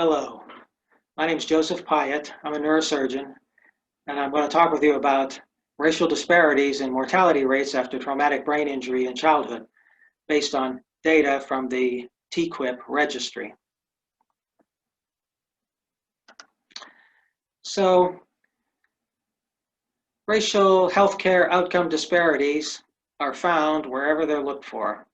Hello, my name is Joseph Pyatt. I'm a neurosurgeon, and I'm going to talk with you about racial disparities in mortality rates after traumatic brain injury in childhood based on data from the TQIP registry. So, racial healthcare outcome disparities are found wherever they're looked for.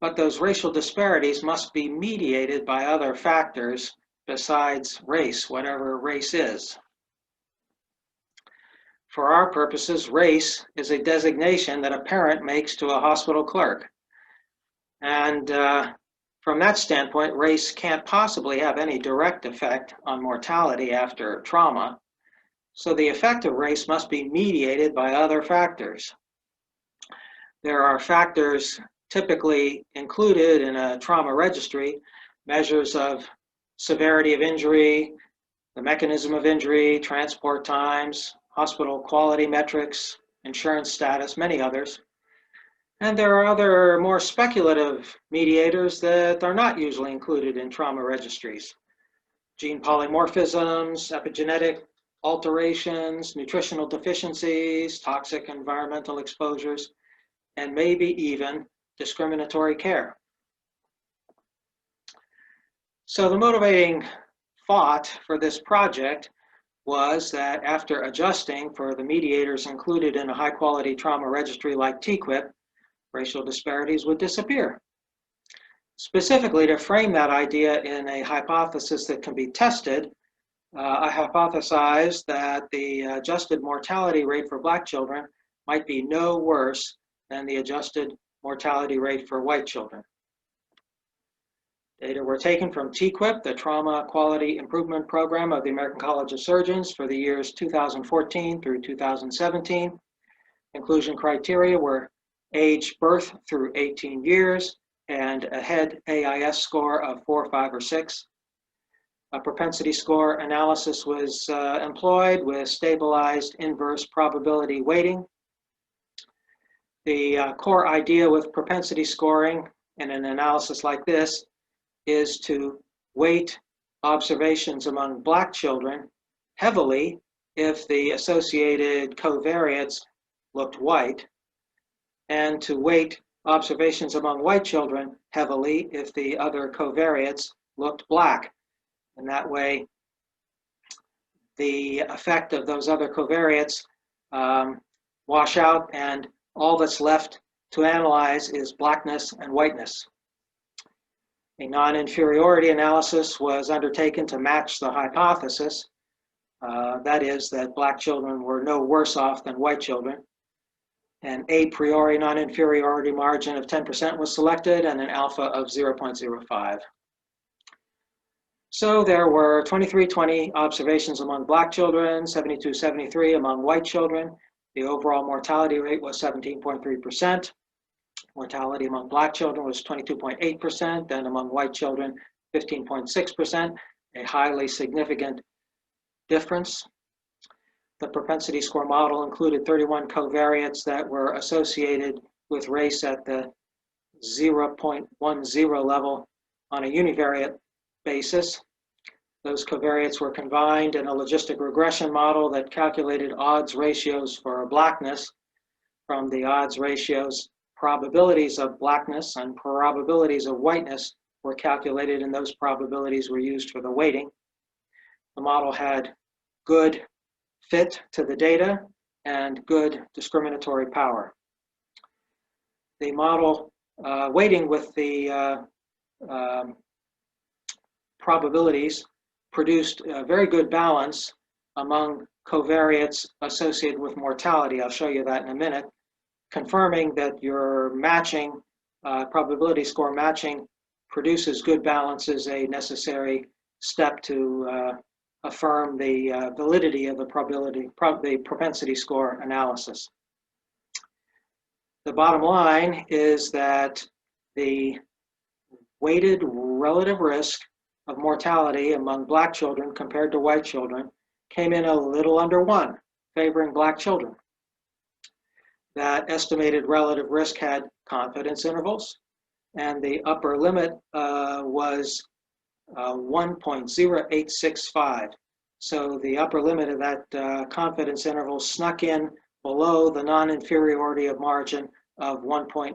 But those racial disparities must be mediated by other factors besides race, whatever race is. For our purposes, race is a designation that a parent makes to a hospital clerk. And from that standpoint, race can't possibly have any direct effect on mortality after trauma. So the effect of race must be mediated by other factors. There are factors typically included in a trauma registry, measures of severity of injury, the mechanism of injury, transport times, hospital quality metrics, insurance status, many others. And there are other more speculative mediators that are not usually included in trauma registries. Gene polymorphisms, epigenetic alterations, nutritional deficiencies, toxic environmental exposures, and maybe even discriminatory care. So the motivating thought for this project was that after adjusting for the mediators included in a high-quality trauma registry like TQIP, racial disparities would disappear. Specifically, to frame that idea in a hypothesis that can be tested, I hypothesized that the adjusted mortality rate for Black children might be no worse than the adjusted mortality rate for white children. Data were taken from TQIP, the Trauma Quality Improvement Program of the American College of Surgeons for the years 2014 through 2017. Inclusion criteria were age, birth through 18 years, and a head AIS score of 4, 5, or 6. A propensity score analysis was employed with stabilized inverse probability weighting. The core idea with propensity scoring in an analysis like this is to weight observations among Black children heavily if the associated covariates looked white, and to weight observations among white children heavily if the other covariates looked Black. And that way, the effect of those other covariates wash out, and all that's left to analyze is Blackness and whiteness. A non-inferiority analysis was undertaken to match the hypothesis, that is, that Black children were no worse off than white children. An a priori non-inferiority margin of 10% was selected and an alpha of 0.05. So there were 2320 observations among Black children, 7273 among white children. The overall mortality rate was 17.3%. Mortality among Black children was 22.8%, and among white children, 15.6%, a highly significant difference. The propensity score model included 31 covariates that were associated with race at the 0.10 level on a univariate basis. Those covariates were combined in a logistic regression model that calculated odds ratios for Blackness from the odds ratios. Probabilities of Blackness and probabilities of whiteness were calculated, and those probabilities were used for the weighting. The model had good fit to the data and good discriminatory power. The model weighting with the probabilities produced a very good balance among covariates associated with mortality. I'll show you that in a minute, confirming that your matching, probability score matching, produces good balance is a necessary step to affirm the validity of the propensity score analysis. The bottom line is that the weighted relative risk of mortality among Black children compared to white children came in a little under 1, favoring Black children. That estimated relative risk had confidence intervals, and the upper limit was 1.0865. So the upper limit of that confidence interval snuck in below the non-inferiority of margin of 1.10.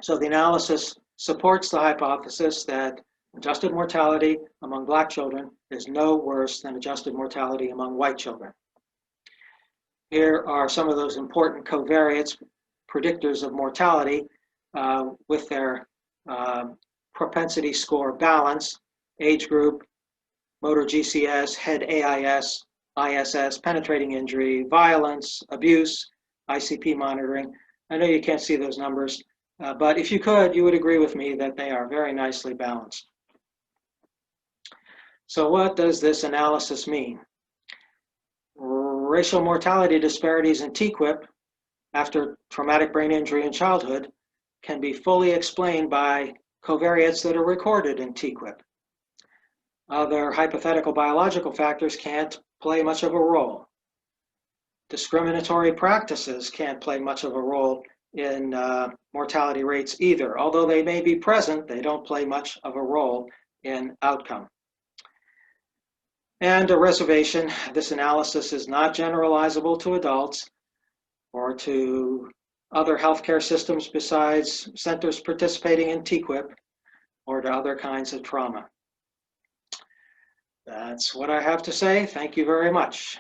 So the analysis supports the hypothesis that adjusted mortality among Black children is no worse than adjusted mortality among white children. Here are some of those important covariates, predictors of mortality, with their propensity score balance, age group, motor GCS, head AIS, ISS, penetrating injury, violence, abuse, ICP monitoring. I know you can't see those numbers, but if you could, you would agree with me that they are very nicely balanced. So what does this analysis mean? Racial mortality disparities in TQIP after traumatic brain injury in childhood can be fully explained by covariates that are recorded in TQIP. Other hypothetical biological factors can't play much of a role. Discriminatory practices can't play much of a role in mortality rates either. Although they may be present, they don't play much of a role in outcome. And a reservation, this analysis is not generalizable to adults or to other healthcare systems besides centers participating in TQIP or to other kinds of trauma. That's what I have to say. Thank you very much.